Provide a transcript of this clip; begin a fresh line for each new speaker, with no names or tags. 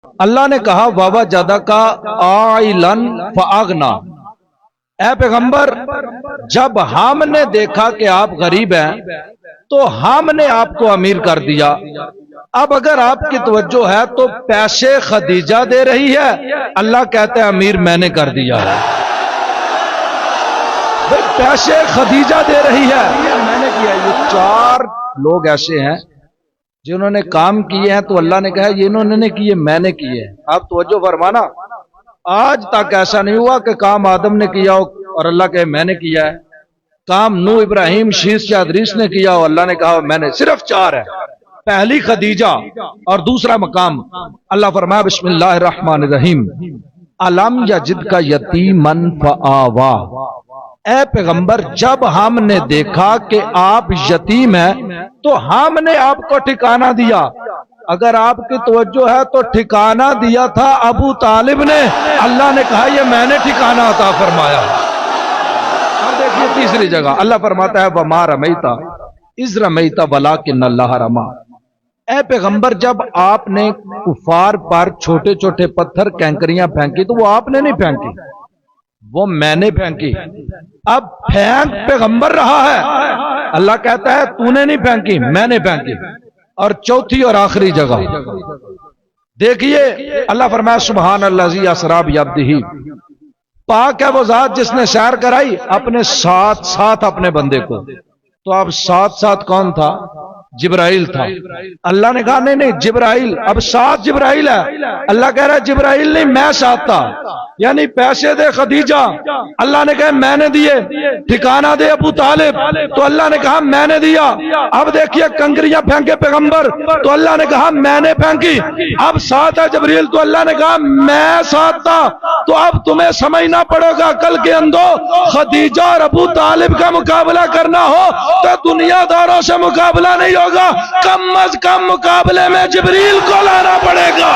اللہ نے کہا وَوَجَدَكَ عَائِلًا فَأَغْنَا، اے پیغمبر جب ہم نے دیکھا کہ آپ غریب ہیں تو ہم نے آپ کو امیر کر دیا۔ اب اگر آپ کی توجہ ہے تو پیسے خدیجہ دے رہی ہے، اللہ کہتا ہے امیر میں نے کر دیا ہے۔ پیسے خدیجہ دے رہی ہے، میں نے کیا۔ یہ 4 لوگ ایسے ہیں جنہوں نے کام کیے ہیں تو اللہ نے کہا یہ انہوں نے کیے، میں نے کیے۔ آپ توجہ فرمانا، آج تک ایسا نہیں ہوا کہ کام آدم نے کیا ہو اور اللہ کہے میں نے کیا ہے، کام نوح ابراہیم شیس یا ادریس نے کیا ہو اللہ نے کہا میں نے۔ صرف 4 ہے، پہلی خدیجہ اور دوسرا مقام۔ اللہ فرمایا بسم اللہ الرحمن الرحیم الم یجدک یتیما فآوا، اے پیغمبر جب ہم نے دیکھا کہ آپ یتیم ہیں تو ہم نے آپ کو ٹھکانہ دیا۔ اگر آپ کی توجہ ہے تو ٹھکانہ دیا تھا ابو طالب نے، اللہ نے کہا یہ میں نے ٹھکانہ عطا فرمایا۔ اب دیکھیے تیسری جگہ اللہ فرماتا ہے وَمَا رَمَيْتَ إِذْ رَمَيْتَ وَلَكِنَّ اللَّهَ رَمَى، اے پیغمبر جب آپ نے کفار پر چھوٹے چھوٹے پتھر کینکریاں پھینکی تو وہ آپ نے نہیں پھینکی، وہ میں نے پھینکی۔ اب پھینک پیغمبر رہا ہے، اللہ کہتا ہے تو نے نہیں پھینکی میں نے پھینکی۔ اور چوتھی اور آخری جگہ دیکھیے اللہ فرمایا سبحان الذی اسری بعبدہ، پاک ہے وہ ذات جس نے سیر کرائی اپنے ساتھ اپنے بندے کو۔ تو اب ساتھ کون تھا؟ جبرائیل تھا۔ اللہ نے کہا نہیں جبرائیل، اب ساتھ جبرائیل ہے۔ اللہ کہہ رہا ہے جبرائیل نہیں میں ساتھ تھا، یعنی پیسے دے خدیجہ، اللہ نے کہا میں نے دیے، ٹھکانہ دے ابو طالب، تو اللہ نے کہا میں نے دیا۔ اب دیکھیے کنکریاں پھینکے پیغمبر تو اللہ نے کہا میں نے پھینکی۔ اب ساتھ ہے جبریل تو اللہ نے کہا میں ساتھ تھا۔ تو اب تمہیں سمجھنا پڑے گا کل کے اندر خدیجہ اور ابو طالب کا مقابلہ کرنا ہو تو دنیا داروں سے مقابلہ نہیں ہوگا، کم از کم مقابلے میں جبریل کو لانا پڑے گا۔